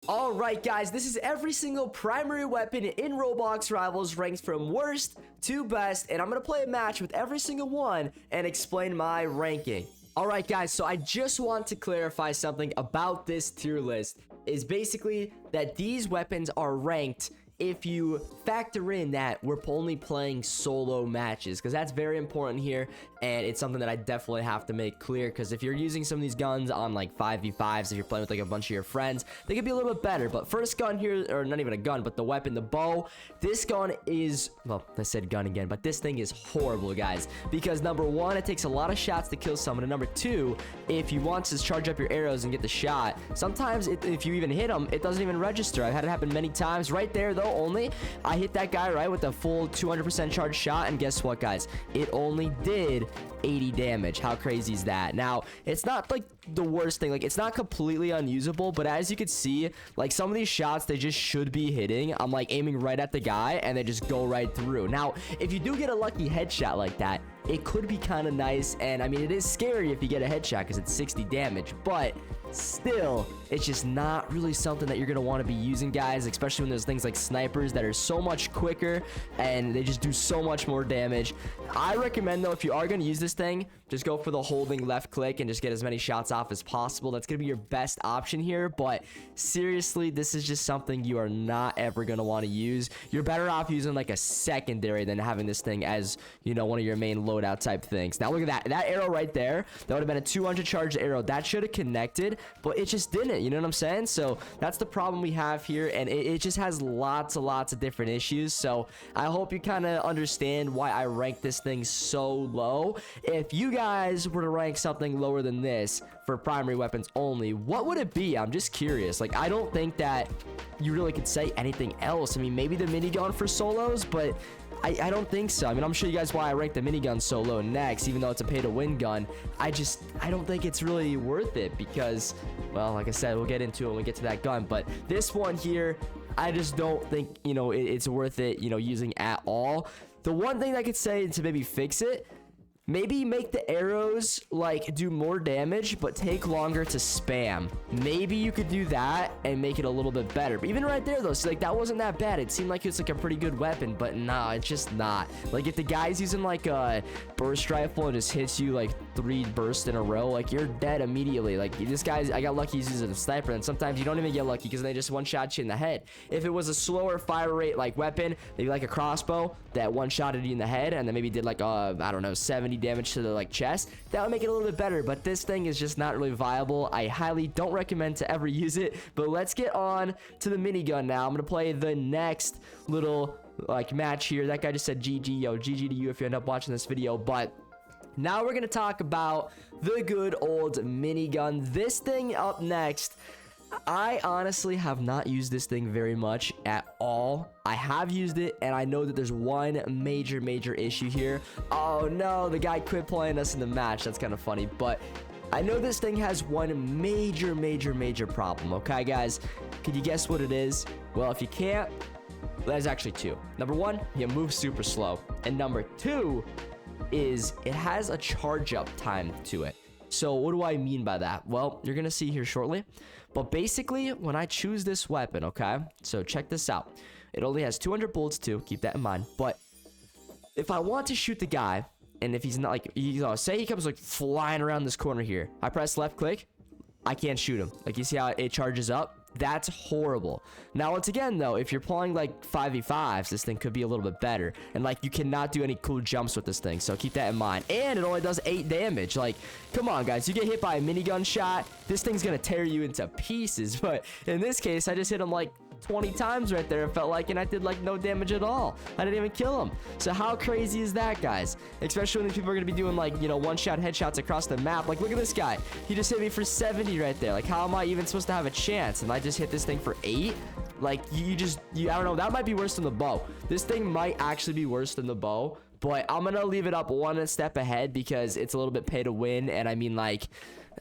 Alright guys, this is every single primary weapon in Roblox Rivals ranked from worst to best, and I'm gonna play a match with every single one and explain my ranking. Alright guys, so I just want to clarify something about this tier list, is basically that these weapons are ranked if you factor in that we're only playing solo matches, because that's very important here, and it's something that I definitely have to make clear, because if you're using some of these guns on like 5v5s, if you're playing with like a bunch of your friends, they could be a little bit better. But first gun here, or not even a gun, but the weapon, the bow, this gun is, well, I said gun again, but this thing is horrible, guys, because number one, it takes a lot of shots to kill someone, and number two, if you want to charge up your arrows and get the shot, sometimes if you even hit them, it doesn't even register. I've had it happen many times. Right there though, only I hit that guy right with a full 200% charged shot, and guess what, guys, it only did 80 damage. How crazy is that? Now, it's not like the worst thing, like it's not completely unusable, but as you can see, like some of these shots, they just should be hitting. I'm like aiming right at the guy and they just go right through. Now, if you do get a lucky headshot like that, it could be kind of nice, and I mean, it is scary if you get a headshot because it's 60 damage, but still, it's just not really something that you're going to want to be using, guys, especially when there's things like snipers that are so much quicker and they just do so much more damage. I recommend, though, if you are going to use this thing, just go for the holding left click and just get as many shots off as possible. That's going to be your best option here, but seriously, this is just something you are not ever going to want to use. You're better off using like a secondary than having this thing as, you know, one of your main loadout type things. Now, look at that arrow right there. That would have been a 200 charged arrow. That should have connected, but it just didn't. You know what I'm saying? So that's the problem we have here, and it just has lots of different issues. So I hope you kind of understand why I rank this thing so low. If you guys were to rank something lower than this for primary weapons only, what would it be? I'm just curious. Like, I don't think that you really could say anything else. I mean, maybe the minigun for solos, but I don't think so. I mean, I'm sure you guys why I ranked the minigun so low next, even though it's a pay-to-win gun. I don't think it's really worth it because, well, like I said, we'll get into it when we get to that gun. But this one here, I just don't think, you know, it's worth it, you know, using at all. The one thing I could say to maybe fix it, maybe make the arrows like do more damage but take longer to spam. Maybe you could do that and make it a little bit better. But even right there though, so like that wasn't that bad. It seemed like it's like a pretty good weapon, but nah, it's just not. Like if the guy's using like a burst rifle and just hits you like 3 bursts in a row, like you're dead immediately. Like this guy's, I got lucky he's using a sniper, and sometimes you don't even get lucky because they just one-shot you in the head. If it was a slower fire rate like weapon, maybe like a crossbow that one-shotted you in the head and then maybe did like I don't know, 70 damage to the like chest, that would make it a little bit better. But this thing is just not really viable. I highly don't recommend to ever use it. But let's get on to the minigun now. I'm gonna play the next little like match here. That guy just said GG. Yo, GG to you if you end up watching this video. But now we're gonna talk about the good old minigun. This thing up next, I honestly have not used this thing very much at all. I have used it, and I know that there's one major issue here. Oh no, the guy quit playing us in the match. That's kind of funny, but I know this thing has one major problem. Okay, guys, could you guess what it is? Well, if you can't, there's actually two. Number one, you move super slow, and number two is it has a charge up time to it. So what do I mean by that? Well, you're gonna see here shortly. But basically, when I choose this weapon, okay, so check this out. It only has 200 bullets too, keep that in mind. But if I want to shoot the guy, and if he's not like, you know, say he comes like flying around this corner here, I press left click, I can't shoot him. Like, you see how it charges up? That's horrible. Now, once again, though, if you're playing like 5v5s, this thing could be a little bit better. And like, you cannot do any cool jumps with this thing, so keep that in mind. And it only does 8 damage. Like, come on, guys, you get hit by a minigun shot, this thing's gonna tear you into pieces. But in this case, I just hit him like 20 times right there, it felt like, and I did like no damage at all. I didn't even kill him. So how crazy is that, guys? Especially when these people are gonna be doing like, you know, one-shot headshots across the map. Like, look at this guy, he just hit me for 70 right there. Like, how am I even supposed to have a chance? And I just hit this thing for 8. Like, I don't know, that might be worse than the bow. This thing might actually be worse than the bow, but I'm gonna leave it up one step ahead because it's a little bit pay to win. And I mean, like,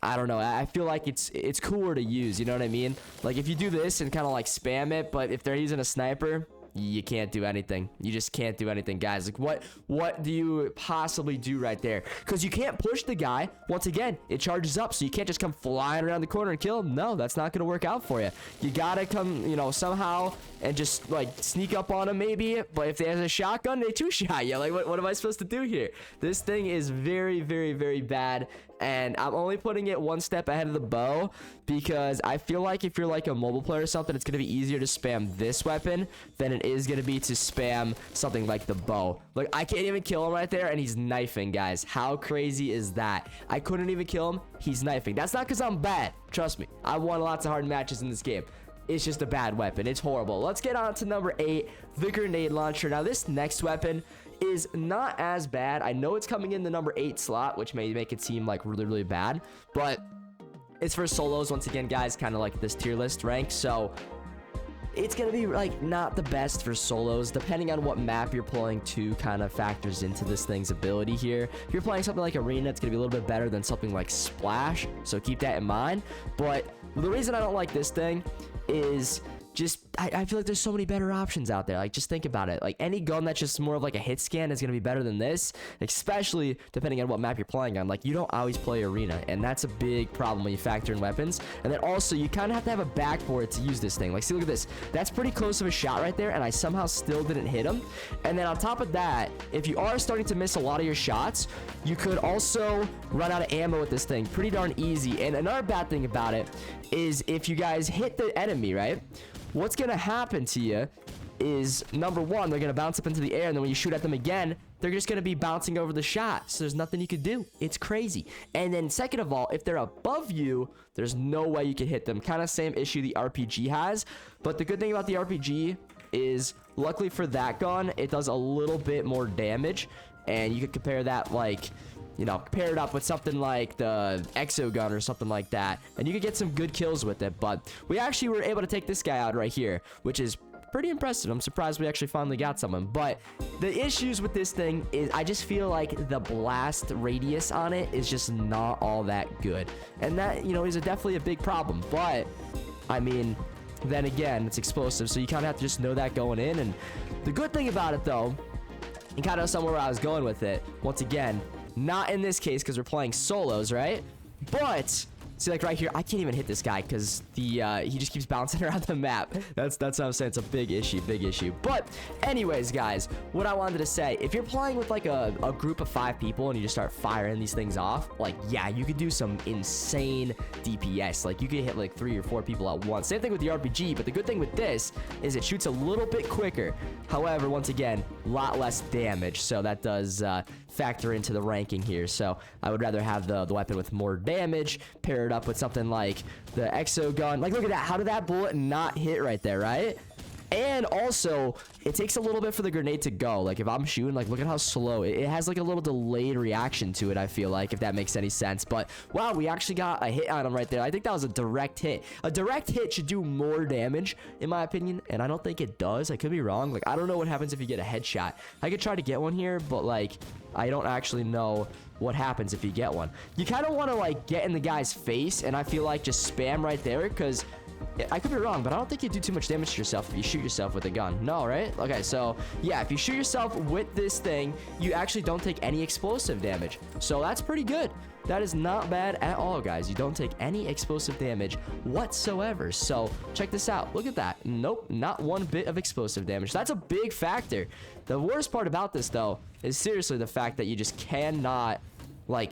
I don't know, I feel like it's cooler to use, you know what I mean? Like, if you do this and kind of like spam it, but if they're using a sniper, you can't do anything. You just can't do anything, guys. Like, what do you possibly do right there? Because you can't push the guy. Once again, it charges up, so you can't just come flying around the corner and kill him. No, that's not gonna work out for you. You gotta come, you know, somehow and just like sneak up on him maybe. But if there's a shotgun, they two-shot you. Like, what am I supposed to do here? This thing is very, very, very bad. And I'm only putting it one step ahead of the bow because I feel like if you're like a mobile player or something, it's going to be easier to spam this weapon than it is going to be to spam something like the bow. Look, I can't even kill him right there, and he's knifing, guys. How crazy is that? I couldn't even kill him. He's knifing. That's not because I'm bad. Trust me. I've won lots of hard matches in this game. It's just a bad weapon. It's horrible. Let's get on to number 8, the grenade launcher. Now, this next weapon is not as bad. I know it's coming in the number 8 slot, which may make it seem like really, really bad, but it's for solos once again, guys, kind of like this tier list rank. So it's gonna be like not the best for solos, depending on what map you're playing to kind of factors into this thing's ability here. If you're playing something like Arena, it's gonna be a little bit better than something like Splash, so keep that in mind. But the reason I don't like this thing is just I feel like there's so many better options out there. Like, just think about it. Like, any gun that's just more of like a hit scan is gonna be better than this, especially depending on what map you're playing on. Like, you don't always play Arena, and that's a big problem when you factor in weapons. And then also, you kind of have to have a backboard to use this thing. Like, see, look at this. That's pretty close of a shot right there, and I somehow still didn't hit him. And then on top of that, if you are starting to miss a lot of your shots, you could also run out of ammo with this thing pretty darn easy. And another bad thing about it is if you guys hit the enemy, right, what's gonna happen to you is, number one, they're gonna bounce up into the air, and then when you shoot at them again, they're just gonna be bouncing over the shot, so there's nothing you could do. It's crazy. And then second of all, if they're above you, there's no way you can hit them. Kind of same issue the RPG has, but the good thing about the RPG is, luckily for that gun, it does a little bit more damage, and you could compare that, like, you know, pair it up with something like the exo gun or something like that, and you could get some good kills with it. But we actually were able to take this guy out right here, which is pretty impressive. I'm surprised we actually finally got someone. But the issues with this thing is I just feel like the blast radius on it is just not all that good, and that, you know, is definitely a big problem. But I mean, then again, it's explosive, so you kind of have to just know that going in. And the good thing about it, though, and kind of somewhere where I was going with it, once again, not in this case because we're playing solos, right? But see, like right here, I can't even hit this guy because the he just keeps bouncing around the map. That's what I'm saying. It's a big issue. But anyways, guys, what I wanted to say, if you're playing with like a group of 5 people and you just start firing these things off, like, yeah, you could do some insane DPS. Like, you could hit like 3 or 4 people at once. Same thing with the RPG, but the good thing with this is it shoots a little bit quicker. However, once again, a lot less damage, so that does factor into the ranking here. So I would rather have the weapon with more damage paired up with something like the exo gun. Like, look at that. How did that bullet not hit right there, right? And also, it takes a little bit for the grenade to go. Like, if I'm shooting, like, look at how slow. It has, like, a little delayed reaction to it, I feel like, if that makes any sense. But, wow, we actually got a hit on him right there. I think that was a direct hit. A direct hit should do more damage, in my opinion, and I don't think it does. I could be wrong. Like, I don't know what happens if you get a headshot. I could try to get one here, but, like, I don't actually know what happens if you get one. You kind of want to, like, get in the guy's face, and I feel like just spam right there, because I could be wrong, but I don't think you do too much damage to yourself if you shoot yourself with a gun. No, right? Okay, so yeah, if you shoot yourself with this thing, you actually don't take any explosive damage. So that's pretty good. That is not bad at all, guys. You don't take any explosive damage whatsoever. So check this out. Look at that. Nope, not one bit of explosive damage. That's a big factor. The worst part about this, though, is seriously the fact that you just cannot, like,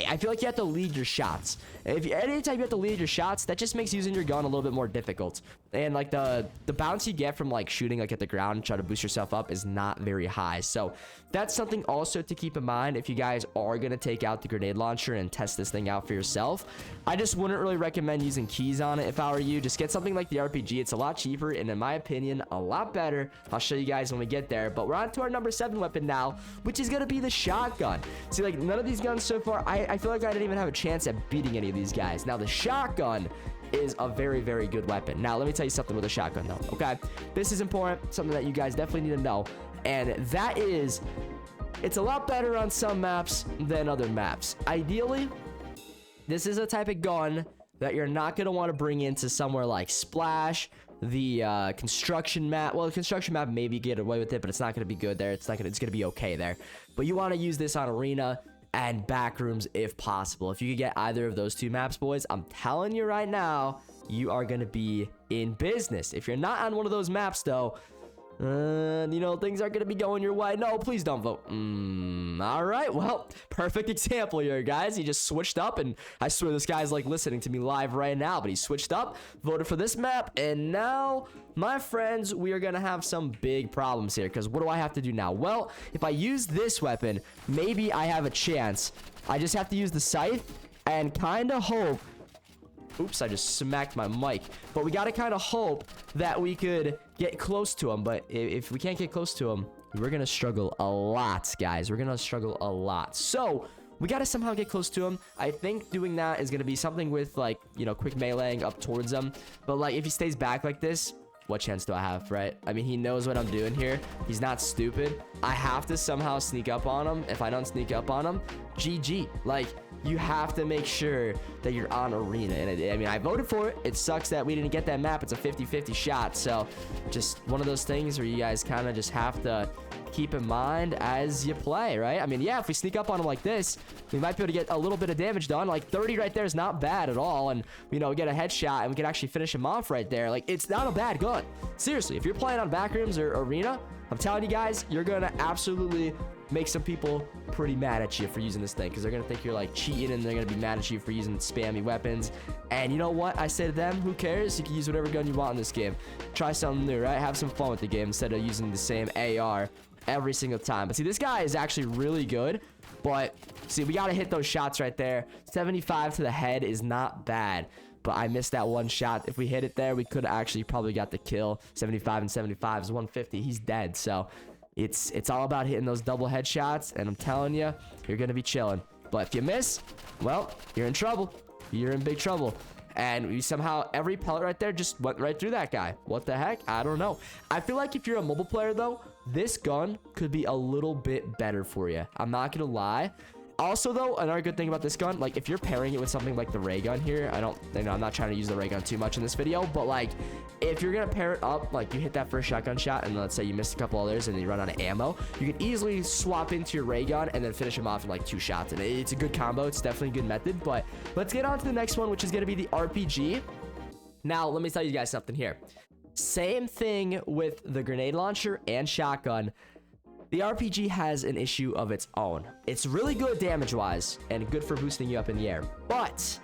I feel like you have to lead your shots. Anytime you have to lead your shots, that just makes using your gun a little bit more difficult. And like the bounce you get from like shooting like at the ground and try to boost yourself up is not very high. So that's something also to keep in mind if you guys are gonna take out the grenade launcher and test this thing out for yourself. I just wouldn't really recommend using keys on it if I were you. Just get something like the RPG. It's a lot cheaper and, in my opinion, a lot better. I'll show you guys when we get there. But we're on to our number 7 weapon now, which is gonna be the shotgun. See, like, none of these guns so far, I feel like I didn't even have a chance at beating any of these guys. Now the shotgun is a very, very good weapon. Now let me tell you something with a shotgun though, okay? This is important, something that you guys definitely need to know, and that is, it's a lot better on some maps than other maps. Ideally, this is a type of gun that you're not going to want to bring into somewhere like Splash, the construction map. Well, the construction map, maybe get away with it, but it's not going to be good there. It's going to be okay there. But you want to use this on Arena and Backrooms if possible. If you could get either of those two maps, boys, I'm telling you right now, you are going to be in business. If you're not on one of those maps, though, you know, things aren't going to be going your way. No, please don't vote. All right, well, perfect example here, guys. He just switched up, and I swear this guy's like listening to me live right now, but he switched up, voted for this map, and now, my friends, we are going to have some big problems here, because what do I have to do now? Well, if I use this weapon, maybe I have a chance. I just have to use the scythe and kind of hope. Oops, I just smacked my mic. But we got to kind of hope that we could get close to him. But if we can't get close to him, we're going to struggle a lot, guys. We're going to struggle a lot. So we got to somehow get close to him. I think doing that is going to be something with, like, you know, quick meleeing up towards him. But, like, if he stays back like this, what chance do I have, right? I mean, he knows what I'm doing here. He's not stupid. I have to somehow sneak up on him. If I don't sneak up on him, GG. Like, you have to make sure that you're on Arena. And I mean, I voted for it. It sucks that we didn't get that map. It's a 50-50 shot. So just one of those things where you guys kind of just have to keep in mind as you play, right? I mean, yeah, if we sneak up on him like this, we might be able to get a little bit of damage done. Like 30 right there is not bad at all. And, you know, get a headshot and we can actually finish him off right there. Like, it's not a bad gun. Seriously, if you're playing on Backrooms or Arena, I'm telling you guys, you're going to absolutely make some people pretty mad at you for using this thing, because they're gonna think you're like cheating, and they're gonna be mad at you for using spammy weapons. And you know what I say to them? Who cares? You can use whatever gun you want in this game. Try something new, right? Have some fun with the game instead of using the same AR every single time. But see, this guy is actually really good, but see, we gotta hit those shots right there. 75 to the head is not bad, but I missed that one shot. If we hit it there, we could actually probably got the kill. 75 and 75 is 150. He's dead. So it's all about hitting those double headshots, and I'm telling you, you're gonna be chilling. But if you miss, well, you're in trouble. You're in big trouble. And we somehow, every pellet right there just went right through that guy. What the heck? I don't know. I feel like if you're a mobile player, though, this gun could be a little bit better for you. I'm not gonna lie. Also, though, another good thing about this gun, like, if you're pairing it with something like the ray gun here, I'm not trying to use the ray gun too much in this video, but, like, if you're gonna pair it up, like, you hit that first shotgun shot, and let's say you missed a couple others, and then you run out of ammo, you can easily swap into your ray gun, and then finish him off in, like, 2 shots, and it's a good combo. It's definitely a good method. But let's get on to the next one, which is gonna be the RPG. Now, let me tell you guys something here. Same thing with the grenade launcher and shotgun. The RPG has an issue of its own. It's really good damage-wise and good for boosting you up in the air, but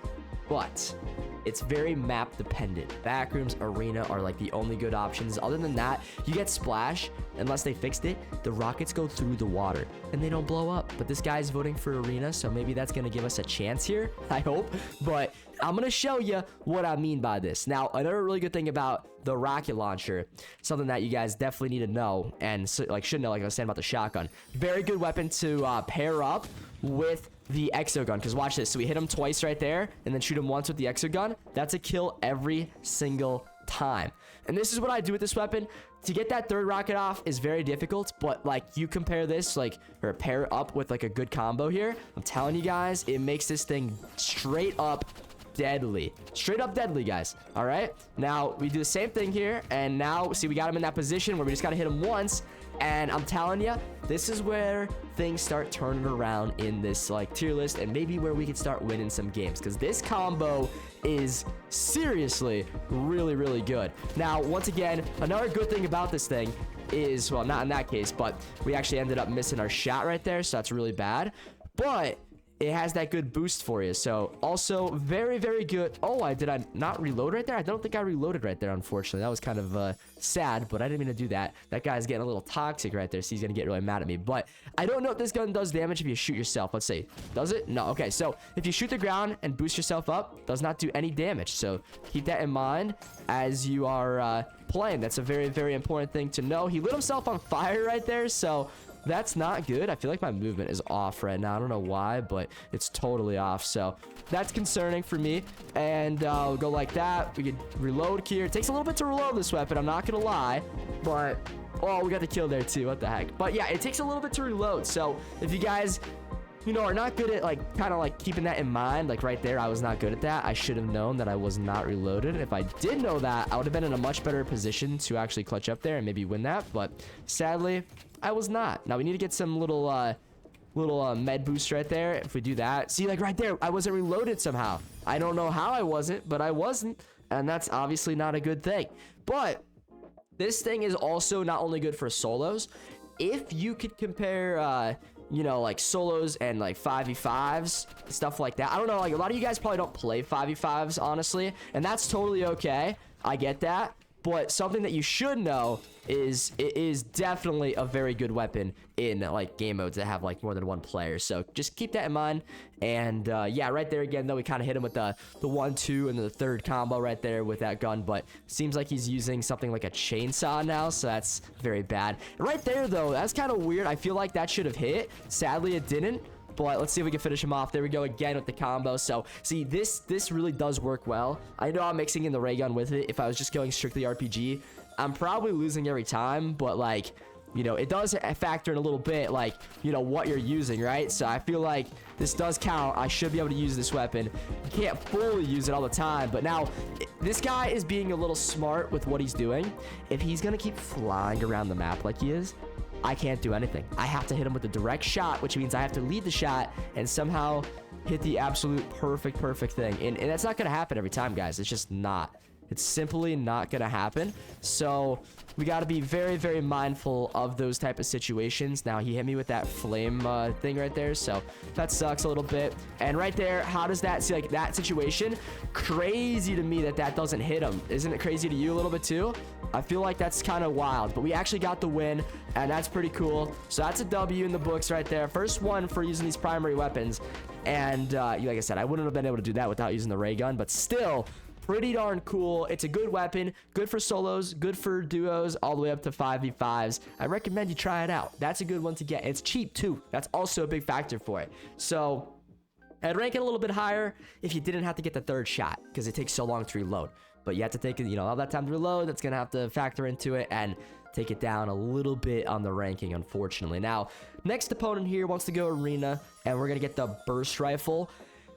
it's very map dependent. Backrooms, Arena are like the only good options. Other than that, you get Splash. Unless they fixed it, the rockets go through the water and they don't blow up. But this guy's voting for Arena, so maybe that's gonna give us a chance here, I hope. But I'm gonna show you what I mean by this. Now, another really good thing about the rocket launcher, something that you guys definitely need to know, and should know, like I was saying about the shotgun. Very good weapon to pair up with the exogun, because watch this. So we hit him twice right there, and then shoot him once with the exogun. That's a kill every single time. And this is what I do with this weapon. To get that third rocket off is very difficult, but like you compare this, like, or pair it up with like a good combo here, I'm telling you guys, it makes this thing straight up deadly. Straight up deadly, guys. All right, now we do the same thing here, and now see, we got him in that position where we just got to hit him once. And I'm telling you, this is where things start turning around in this like tier list, and maybe where we can start winning some games, because this combo is seriously really, really good. Now, once again, another good thing about this thing is, well, not in that case, but we actually ended up missing our shot right there, so that's really bad. But it has that good boost for you. So also very, very good. Oh, did I not reload right there? I don't think I reloaded right there, unfortunately. That was kind of sad, but I didn't mean to do that. That guy's getting a little toxic right there, so he's gonna get really mad at me. But I don't know if this gun does damage if you shoot yourself. Let's see. Does it? No. Okay, so if you shoot the ground and boost yourself up, does not do any damage. So keep that in mind as you are playing. That's a very, very important thing to know. He lit himself on fire right there, so that's not good. I feel like my movement is off right now. I don't know why, but it's totally off. So that's concerning for me. And we'll go like that. We can reload here. It takes a little bit to reload this weapon, I'm not gonna lie. But, oh, we got the kill there too. What the heck? But yeah, it takes a little bit to reload. So if you guys you know, are not good at like kind of like keeping that in mind. Like right there, I was not good at that. I should have known that I was not reloaded. If I did know that, I would have been in a much better position to actually clutch up there and maybe win that. But sadly, I was not. Now we need to get some little med boost right there. If we do that, see, like right there, I wasn't reloaded somehow. I don't know how I wasn't, but I wasn't, and that's obviously not a good thing. But this thing is also not only good for solos. If you could compare you know, like solos and like 5v5s, stuff like that. I don't know, like a lot of you guys probably don't play 5v5s, honestly, and that's totally okay. I get that. But something that you should know is it is definitely a very good weapon in like game modes that have like more than one player. So just keep that in mind. And yeah, right there again, though, we kind of hit him with the 1-2 and the third combo right there with that gun. But seems like he's using something like a chainsaw now, so that's very bad. And right there, though, that's kind of weird. I feel like that should have hit. Sadly, it didn't. But let's see if we can finish him off. There we go again with the combo. So see, this really does work well. I know I'm mixing in the ray gun with it. If I was just going strictly RPG, I'm probably losing every time. But like, you know, it does factor in a little bit, like, you know, what you're using, right? So I feel like this does count. I should be able to use this weapon. You can't fully use it all the time. But now, this guy is being a little smart with what he's doing. If he's going to keep flying around the map like he is, I can't do anything. I have to hit him with a direct shot, which means I have to lead the shot and somehow hit the absolute perfect thing. And that's not going to happen every time, guys. It's just not. It's simply not going to happen. So we got to be very mindful of those type of situations. Now, he hit me with that flame thing right there, so that sucks a little bit. And right there, how does that, see, like that situation, crazy to me that doesn't hit him. Isn't it crazy to you a little bit too? I feel like that's kind of wild, but we actually got the win, and that's pretty cool. So that's a W in the books right there. First one for using these primary weapons. And like I said, I wouldn't have been able to do that without using the ray gun, but still pretty darn cool. It's a good weapon, good for solos, good for duos, all the way up to 5v5s. I recommend you try it out. That's a good one to get. It's cheap too. That's also a big factor for it. So I'd rank it a little bit higher if you didn't have to get the third shot, because it takes so long to reload. But you have to take, you know, all that time to reload. That's gonna have to factor into it and take it down a little bit on the ranking, unfortunately. Now, next opponent here wants to go arena, and we're gonna get the burst rifle.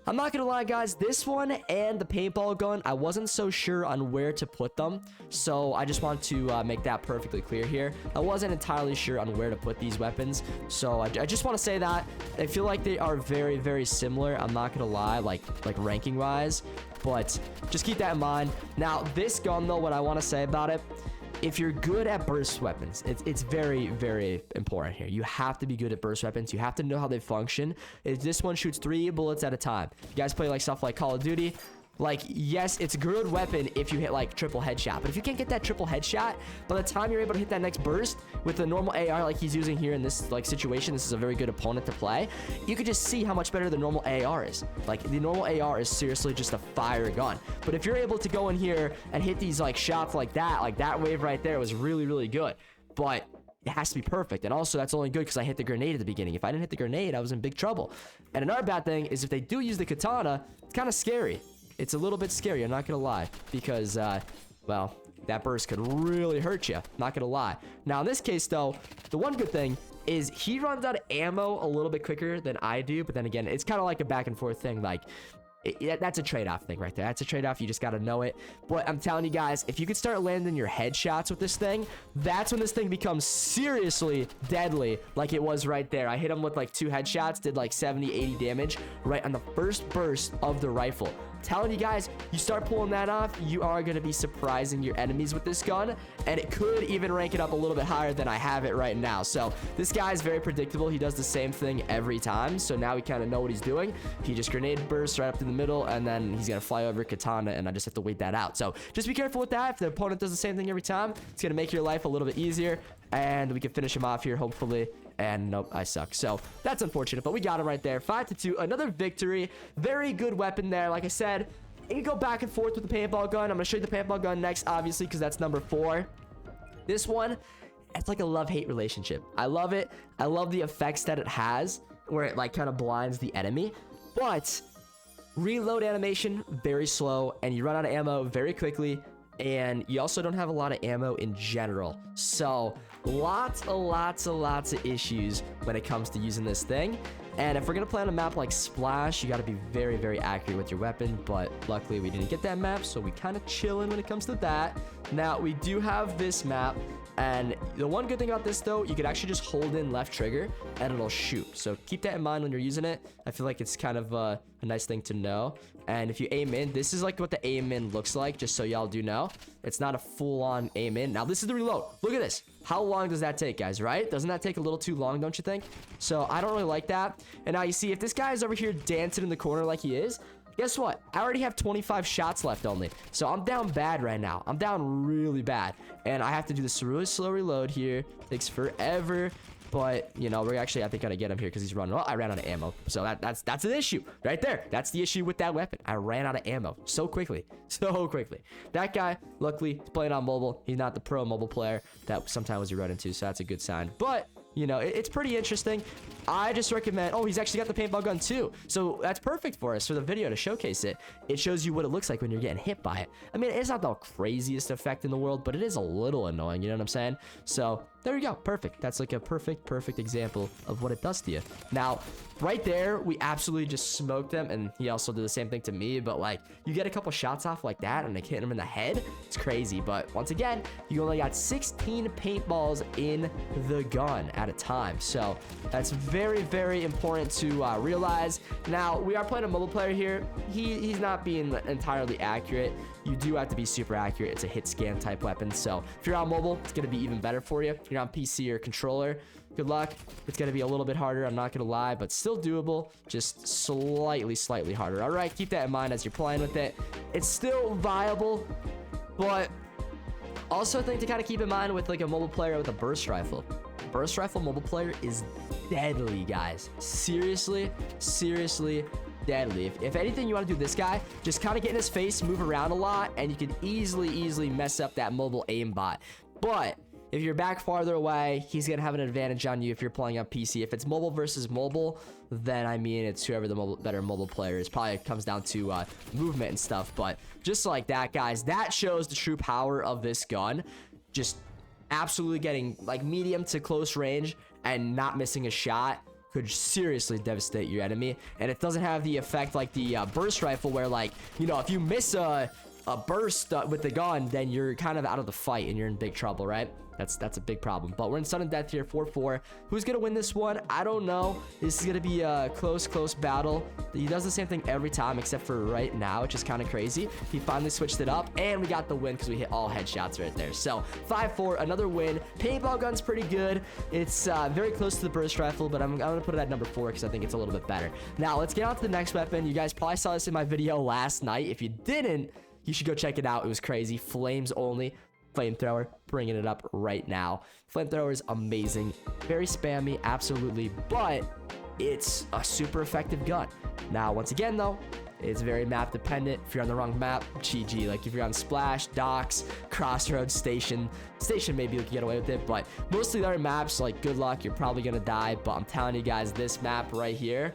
I'm not gonna lie, guys, this one and the paintball gun, I wasn't so sure on where to put them, so I just want to make that perfectly clear here. I wasn't entirely sure on where to put these weapons, so I just want to say that I feel like they are very similar. I'm not gonna lie, like ranking wise, but just keep that in mind. Now, this gun, though, what I want to say about it, if you're good at burst weapons, it's very important here. You have to be good at burst weapons. You have to know how they function. This one shoots 3 bullets at a time. You guys play like stuff like Call of Duty, like, yes, it's a good weapon if you hit like triple headshot, but if you can't get that triple headshot, by the time you're able to hit that next burst with the normal AR like he's using here in this like situation, this is a very good opponent to play. You could just see how much better the normal AR is. Like, the normal AR is seriously just a fire gun. But if you're able to go in here and hit these like shots like that wave right there was really good. But it has to be perfect. And also, that's only good because I hit the grenade at the beginning. If I didn't hit the grenade, I was in big trouble. And another bad thing is if they do use the katana, it's kind of scary. It's a little bit scary, I'm not gonna lie, because, well, that burst could really hurt you, not gonna lie. Now, in this case, though, the one good thing is he runs out of ammo a little bit quicker than I do, but then again, it's kind of like a back and forth thing. Like, that's a trade-off thing right there. That's a trade-off. You just got to know it. But I'm telling you guys, if you could start landing your headshots with this thing, that's when this thing becomes seriously deadly, like it was right there. I hit him with like 2 headshots, did like 70-80 damage right on the first burst of the rifle. I'm telling you guys, you start pulling that off, you are going to be surprising your enemies with this gun, and it could even rank it up a little bit higher than I have it right now. So this guy is very predictable. He does the same thing every time, so now we kind of know what he's doing. He just grenade bursts right up to the middle, and then he's gonna fly over katana, and I just have to wait that out. So just be careful with that. If the opponent does the same thing every time, it's gonna make your life a little bit easier, and we can finish him off here, hopefully. And nope, I suck. So that's unfortunate, but we got him right there. 5-2, another victory. Very good weapon there. Like I said, you can go back and forth with the paintball gun. I'm gonna show you the paintball gun next, obviously, because that's number 4. This one, it's like a love-hate relationship. I love it. I love the effects that it has, where it like kind of blinds the enemy, but reload animation very slow, and you run out of ammo very quickly. and you also don't have a lot of ammo in general. So lots of issues when it comes to using this thing. And if we're gonna play on a map like Splash, you gotta be very accurate with your weapon, but luckily we didn't get that map, so we kind of chillin' when it comes to that. Now we do have this map, and the one good thing about this though, you could actually just hold in left trigger and it'll shoot. So keep that in mind when you're using it. I feel like it's kind of a nice thing to know. And if you aim in, this is like what the aim in looks like, just so y'all do know. It's not a full-on aim in. Now this is the reload. Look at this. How long does that take, guys, right? Doesn't that take a little too long, don't you think? So I don't really like that. And now you see, if this guy is over here dancing in the corner like he is, guess what? I already have 25 shots left only. So I'm down bad right now. I'm down really bad. And I have to do this really slow reload here. Takes forever. But, you know, we're actually, I think, gonna get him here because he's running. Well, I ran out of ammo. So that's an issue right there. That's the issue with that weapon. I ran out of ammo so quickly. So quickly. That guy, luckily, is playing on mobile. He's not the pro mobile player that sometimes you run into. So that's a good sign. But, you know, it's pretty interesting. I just recommend... Oh, he's actually got the paintball gun too. So that's perfect for us for the video to showcase it. It shows you what it looks like when you're getting hit by it. I mean, it's not the craziest effect in the world, but it is a little annoying. You know what I'm saying? So there you go. Perfect. That's like a perfect example of what it does to you. Now, right there, we absolutely just smoked them. And he also did the same thing to me. But like, you get a couple shots off like that and they hit him in the head. It's crazy. But once again, you only got 16 paintballs in the gun at a time. So that's very important to realize. Now, we are playing a mobile player here. He's not being entirely accurate. You do have to be super accurate. It's a hit scan type weapon. So if you're on mobile, it's going to be even better for you. If you're on PC or controller, good luck. It's going to be a little bit harder, I'm not going to lie, but still doable. Just slightly harder. All right, keep that in mind as you're playing with it. It's still viable, but also a thing to kind of keep in mind with like a mobile player with a burst rifle. Burst rifle mobile player is deadly, guys. Seriously deadly. If anything, you want to do this guy, just kind of get in his face, move around a lot, and you can easily mess up that mobile aimbot. But if you're back farther away, he's gonna have an advantage on you if you're playing on PC. If it's mobile versus mobile, then I mean, it's whoever the better mobile player is. Probably comes down to movement and stuff. But just like that, guys, that shows the true power of this gun. Just absolutely getting like medium to close range and not missing a shot could seriously devastate your enemy. And it doesn't have the effect like the burst rifle where, like, you know, if you miss a burst with the gun, then you're kind of out of the fight and you're in big trouble, right? That's a big problem. But we're in sudden death here, 4-4. Who's gonna win this one? I don't know. This is gonna be a close battle. He does the same thing every time except for right now, which is kind of crazy. He finally switched it up, and we got the win because we hit all headshots right there. So 5-4, another win. Paintball gun's pretty good. It's very close to the burst rifle, but I'm gonna put it at number 4 because I think it's a little bit better. Now let's get on to the next weapon. You guys probably saw this in my video last night. If you didn't, you should go check it out. It was crazy. Flames only. Flamethrower, bringing it up right now. Flamethrower is amazing, very spammy, absolutely, but it's a super effective gun. Now, once again, though, it's very map dependent. If you're on the wrong map, GG. Like if you're on Splash, Docks, Crossroads, Station maybe you can get away with it, but mostly the other maps, like good luck, you're probably gonna die. But I'm telling you guys, this map right here,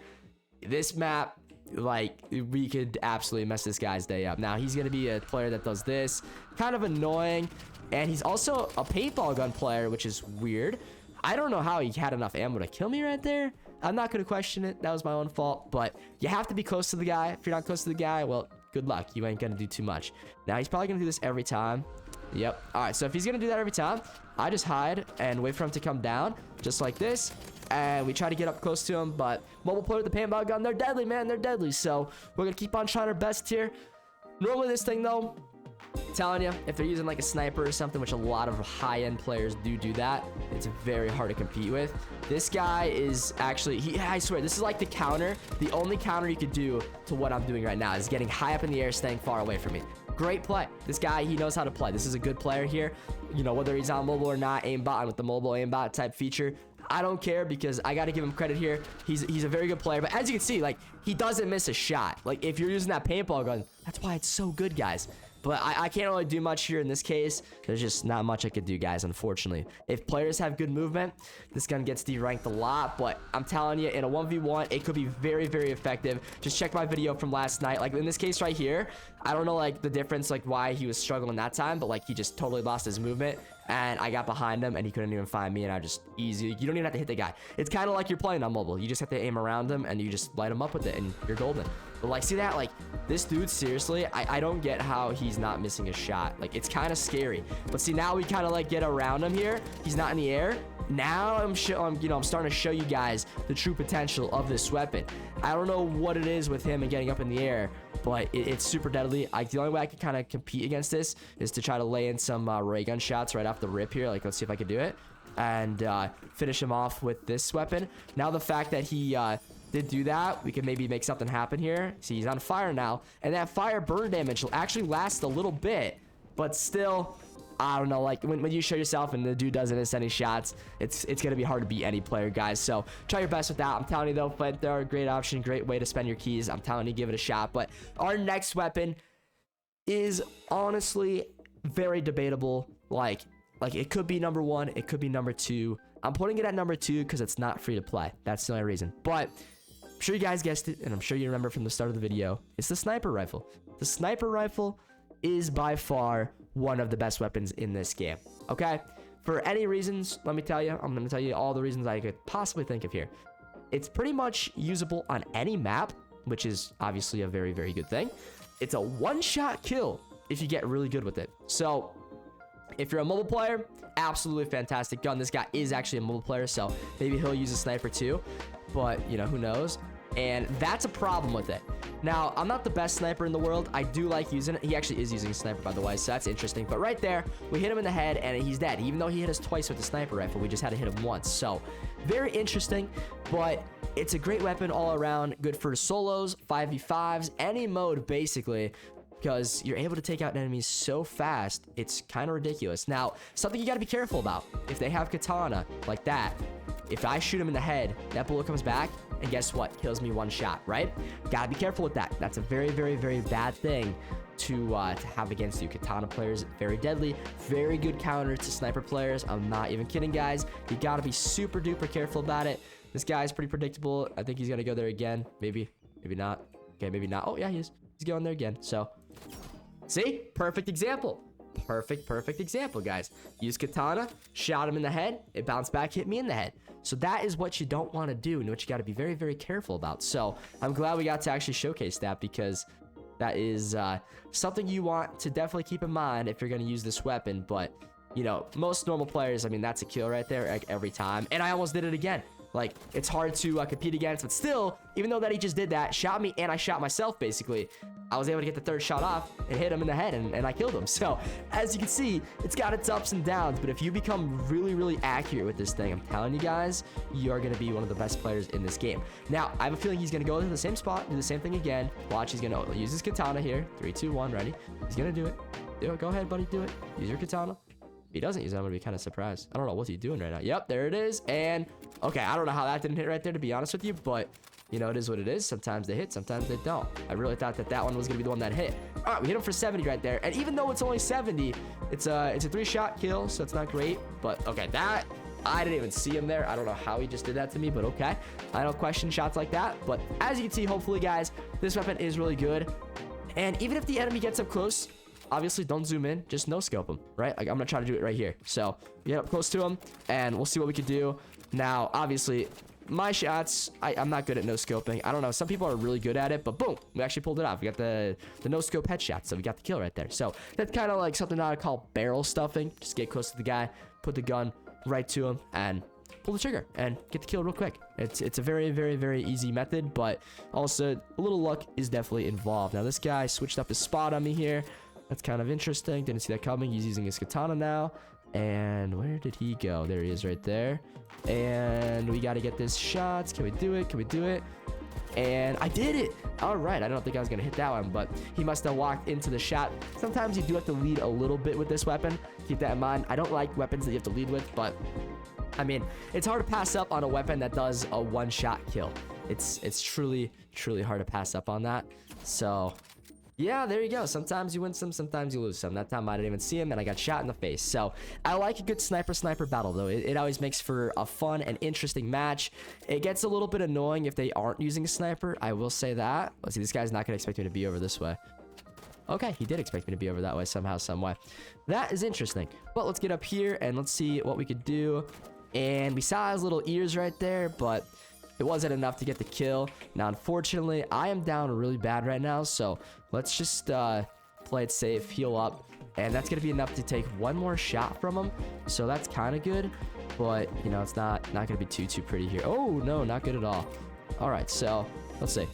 this map, like, we could absolutely mess this guy's day up. Now he's gonna be a player that does this, kind of annoying, and he's also a paintball gun player, which is weird. I don't know how he had enough ammo to kill me right there. I'm not gonna question it. That was my own fault, but you have to be close to the guy. If you're not close to the guy, well, good luck. You ain't gonna do too much. Now he's probably gonna do this every time. Yep. All right, so if he's gonna do that every time, I just hide and wait for him to come down, just like this. And we try to get up close to him, but mobile player with the paintball gun, they're deadly, man. They're deadly. So we're gonna keep on trying our best here. Normally this thing, though, I'm telling you, if they're using like a sniper or something, which a lot of high-end players do that, it's very hard to compete with. This guy is actually, I swear, this is like the counter. The only counter you could do to what I'm doing right now is getting high up in the air, staying far away from me. Great play. This guy, he knows how to play. This is a good player here. You know, whether he's on mobile or not, aimbot with the mobile aimbot type feature, I don't care because I got to give him credit here. He's a very good player. But as you can see, like, he doesn't miss a shot. Like, if you're using that paintball gun, that's why it's so good, guys. But I can't really do much here in this case. There's just not much I could do, guys, unfortunately. If players have good movement, this gun gets deranked a lot. But I'm telling you, in a 1v1, it could be very effective. Just check my video from last night. Like, in this case right here, I don't know like the difference, like why he was struggling that time, but like he just totally lost his movement, and I got behind him and he couldn't even find me, and I just easy. You don't even have to hit the guy. It's kind of like you're playing on mobile. You just have to aim around him and you just light him up with it and you're golden. But like, see that? Like this dude, seriously, I don't get how he's not missing a shot. Like it's kind of scary. But see, now we kind of like get around him here. He's not in the air. Now I'm starting to show you guys the true potential of this weapon. I don't know what it is with him and getting up in the air, but it's super deadly. The only way I can kind of compete against this is to try to lay in some ray gun shots right off the rip here. Like, let's see if I can do it and finish him off with this weapon. Now the fact that he did do that, we can maybe make something happen here. See, he's on fire now, and that fire burn damage will actually last a little bit, but still, I don't know, like when you show yourself and the dude doesn't miss any shots, it's gonna be hard to beat any player, guys. So try your best with that. I'm telling you though, flamethrower, great option, great way to spend your keys. I'm telling you, give it a shot. But our next weapon is honestly very debatable. Like it could be number 1, it could be number 2. I'm putting it at number 2 because it's not free to play. That's the only reason. But I'm sure you guys guessed it, and I'm sure you remember from the start of the video. It's the sniper rifle. The sniper rifle is by far one of the best weapons in this game. Okay, for any reasons, let me tell you, I'm gonna tell you all the reasons I could possibly think of here. It's pretty much usable on any map, which is obviously a very, very good thing. It's a one-shot kill if you get really good with it. So if you're a mobile player, absolutely fantastic gun. This guy is actually a mobile player, so maybe he'll use a sniper too, but you know, who knows. And that's a problem with it. Now, I'm not the best sniper in the world. I do like using it. He actually is using a sniper, by the way, so that's interesting. But right there, we hit him in the head, and he's dead. Even though he hit us twice with the sniper rifle, we just had to hit him once. So, very interesting, but it's a great weapon all around. Good for solos, 5v5s, any mode, basically, because you're able to take out enemies so fast, it's kind of ridiculous. Now, something you got to be careful about. If they have katana like that, if I shoot him in the head, that bullet comes back, and guess what? Kills me one shot, right? Gotta be careful with that. That's a very, very, very bad thing to have against you. Katana players, very deadly. Very good counter to sniper players. I'm not even kidding, guys. You gotta be super duper careful about it. This guy's pretty predictable. I think he's gonna go there again. Maybe not. Okay, maybe not. Oh, yeah, he is. He's going there again. So, see? Perfect example. Perfect example, guys. Use katana, shot him in the head, it bounced back, hit me in the head. So that is what you don't want to do, and what you got to be very, very careful about. So I'm glad we got to actually showcase that, because that is something you want to definitely keep in mind if you're going to use this weapon. But, you know, most normal players, I mean, that's a kill right there, like, every time. And I almost did it again. Like, it's hard to compete against, but still, even though that he just did that, shot me, and I shot myself, basically, I was able to get the third shot off and hit him in the head, and I killed him. So, as you can see, it's got its ups and downs, but if you become really, really accurate with this thing, I'm telling you guys, you are going to be one of the best players in this game. Now, I have a feeling he's going to go to the same spot, do the same thing again. Watch, he's going to use his katana here. 3, 2, 1, ready? He's going to do it. Do it. Go ahead, buddy, do it. Use your katana. If he doesn't use it, I'm gonna be kind of surprised. I don't know what's he doing right now. Yep, there it is. And okay, I don't know how that didn't hit right there, to be honest with you, but you know, it is what it is. Sometimes they hit, sometimes they don't. I really thought that one was gonna be the one that hit. All right, we hit him for 70 right there, and even though it's only 70, it's a 3-shot kill, so it's not great. But okay, that I didn't even see him there. I don't know how he just did that to me, but okay. I don't question shots like that. But as you can see, hopefully, guys, this weapon is really good. And even if the enemy gets up close, obviously don't zoom in, just no scope him, right? Like, I'm gonna try to do it right here. So we get up close to him and we'll see what we can do. Now, obviously, my shots, I'm not good at no scoping. I don't know, some people are really good at it, but boom, we actually pulled it off. We got the no scope headshot, so we got the kill right there. So that's kind of like something that I call barrel stuffing. Just get close to the guy, put the gun right to him, and pull the trigger and get the kill real quick. It's a very, very, very easy method, but also a little luck is definitely involved. Now this guy switched up his spot on me here. That's kind of interesting. Didn't see that coming. He's using his katana now. And where did he go? There he is right there. And we got to get this shot. Can we do it? Can we do it? And I did it. All right. I don't think I was going to hit that one, but he must have walked into the shot. Sometimes you do have to lead a little bit with this weapon. Keep that in mind. I don't like weapons that you have to lead with, but I mean, it's hard to pass up on a weapon that does a one-shot kill. It's truly, truly hard to pass up on that. So yeah, there you go. Sometimes you win some, sometimes you lose some. That time I didn't even see him, and I got shot in the face. So I like a good sniper battle, though. It always makes for a fun and interesting match. It gets a little bit annoying if they aren't using a sniper. I will say that. Let's see, this guy's not going to expect me to be over this way. Okay, he did expect me to be over that way somehow, some way. That is interesting. But let's get up here and let's see what we could do. And we saw his little ears right there, but it wasn't enough to get the kill. Now, unfortunately, I am down really bad right now, so let's just play it safe, heal up, and that's gonna be enough to take one more shot from him. So that's kind of good, but you know, it's not gonna be too pretty here. Oh no, not good at all. All right, so let's see.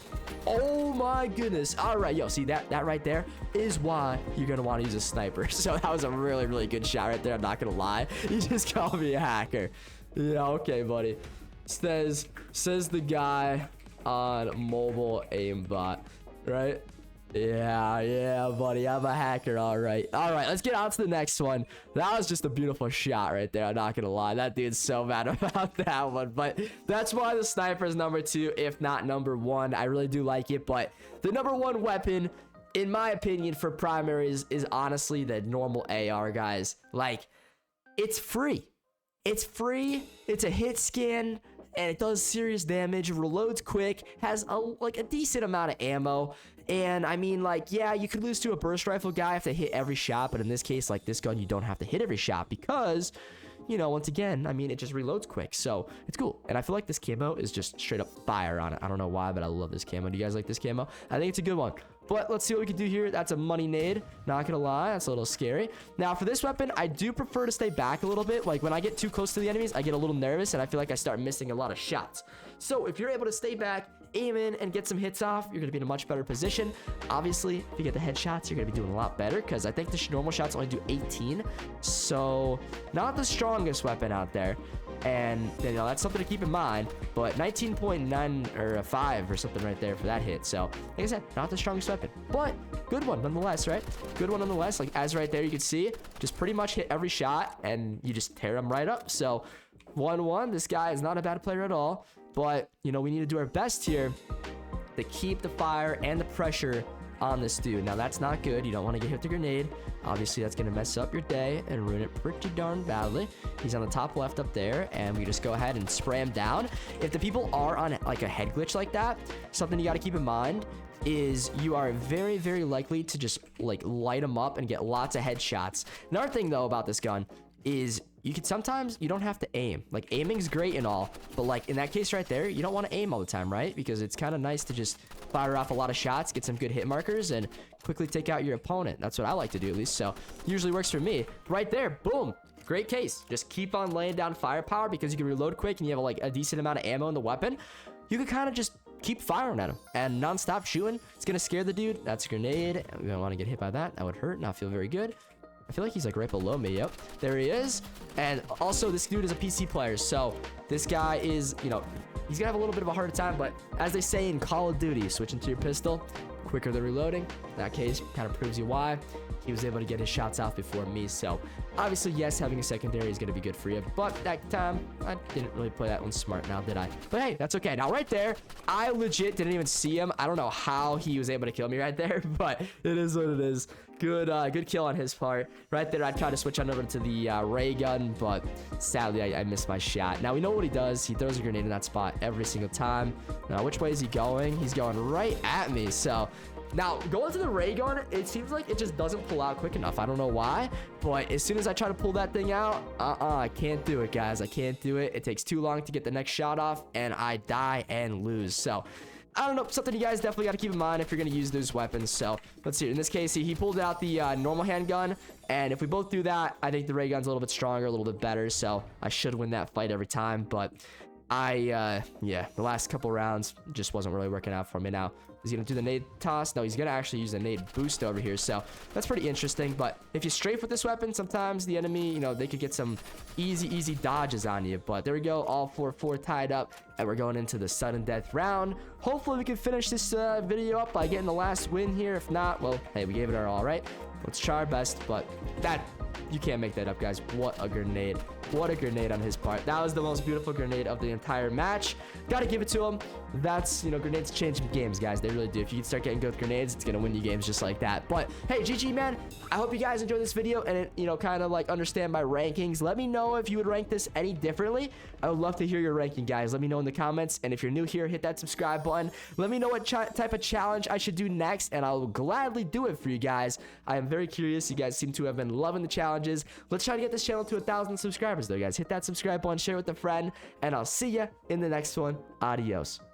Oh my goodness. All right, yo, see that right there is why you're gonna want to use a sniper. So that was a really good shot right there. I'm not gonna lie. You just called me a hacker. Yeah, okay, buddy. Says the guy on mobile aimbot, right? Yeah, buddy. I'm a hacker. All right, let's get on to the next one. That was just a beautiful shot right there. I'm not gonna lie. That dude's so mad about that one, but that's why the sniper is number 2, if not number 1. I really do like it, but the number 1 weapon, in my opinion, for primaries is honestly the normal AR, guys. Like, it's free. It's free. It's a hit scan. And it does serious damage, reloads quick, has a decent amount of ammo. And I mean, like, yeah, you could lose to a burst rifle guy if they hit every shot, but in this case, like this gun, you don't have to hit every shot because, you know, once again, I mean, it just reloads quick, so it's cool. And I feel like this camo is just straight up fire on it. I don't know why, but I love this camo. Do you guys like this camo? I think it's a good one. But let's see what we can do here. That's a money nade. Not gonna lie, that's a little scary. Now, for this weapon, I do prefer to stay back a little bit. Like, when I get too close to the enemies, I get a little nervous, and I feel like I start missing a lot of shots. So, if you're able to stay back, aim in, and get some hits off, you're gonna be in a much better position. Obviously, if you get the headshots, you're gonna be doing a lot better, because I think the normal shots only do 18. So, not the strongest weapon out there. And, you know, that's something to keep in mind. But 19.9 or a 5 or something right there for that hit. So, like I said, not the strongest weapon. But, good one nonetheless, right? Good one nonetheless. Like, as right there, you can see, just pretty much hit every shot. And you just tear them right up. So, 1-1. This guy is not a bad player at all. But, you know, we need to do our best here to keep the fire and the pressure on this dude. Now, that's not good. You don't want to get hit with a grenade. Obviously, that's going to mess up your day and ruin it pretty darn badly. He's on the top left up there, and we just go ahead and spray him down. If the people are on, like, a head glitch like that, something you got to keep in mind is you are very likely to just, like, light them up and get lots of headshots. Another thing, though, about this gun is you can sometimes you don't have to aim. Like, aiming's great and all, but like in that case right there, you don't want to aim all the time, right? Because it's kind of nice to just fire off a lot of shots, get some good hit markers, and quickly take out your opponent. That's what I like to do, at least. So usually works for me. Right there, boom, great case. Just keep on laying down firepower because you can reload quick and you have like a decent amount of ammo in the weapon. You can kind of just keep firing at him and non-stop shooting. It's gonna scare the dude. That's a grenade. We don't want to get hit by that. That would hurt. Not feel very good. I feel like he's like right below me. Yep, there he is. And also, this dude is a PC player, so this guy is, you know, he's gonna have a little bit of a harder time. But as they say in Call of Duty, switching to your pistol quicker than reloading. In that case, kind of proves you why he was able to get his shots off before me. So obviously, yes, having a secondary is gonna be good for you, but that time I didn't really play that one smart now, did I? But hey, that's okay. Now right there, I legit didn't even see him. I don't know how he was able to kill me right there, but it is what it is. Good kill on his part. Right there, I tried to switch on over to the ray gun, but sadly, I missed my shot. Now, we know what he does. He throws a grenade in that spot every single time. Now, which way is he going? He's going right at me, so... Now, going to the ray gun, it seems like it just doesn't pull out quick enough. I don't know why, but as soon as I try to pull that thing out, I can't do it, guys. I can't do it. It takes too long to get the next shot off, and I die and lose. So... I don't know, something you guys definitely got to keep in mind if you're going to use those weapons. So, let's see. In this case, he pulled out the normal handgun. And if we both do that, I think the ray gun's a little bit stronger, a little bit better. So, I should win that fight every time. But yeah, the last couple rounds just wasn't really working out for me. Now, is he going to do the nade toss? No, he's going to actually use the nade boost over here. So, that's pretty interesting. But if you strafe with this weapon, sometimes the enemy, you know, they could get some easy dodges on you. But there we go. All 4 tied up. And we're going into the sudden death round. Hopefully, we can finish this video up by getting the last win here. If not, well, hey, we gave it our all, right? Let's try our best. But that... You can't make that up, guys. What a grenade. What a grenade on his part. That was the most beautiful grenade of the entire match. Gotta give it to him. That's, grenades change games, guys. They really do. If you can start getting good with grenades, it's gonna win you games just like that. But hey, GG, man. I hope you guys enjoyed this video and it, kind of like understand my rankings. Let me know if you would rank this any differently. I would love to hear your ranking, guys. Let me know in the comments. And if you're new here, hit that subscribe button. Let me know what type of challenge I should do next, and I'll gladly do it for you guys. I am very curious. You guys seem to have been loving the challenges. Let's try to get this channel to 1,000 subscribers, though, guys. Hit that subscribe button, share with a friend, and I'll see you in the next one. Adios.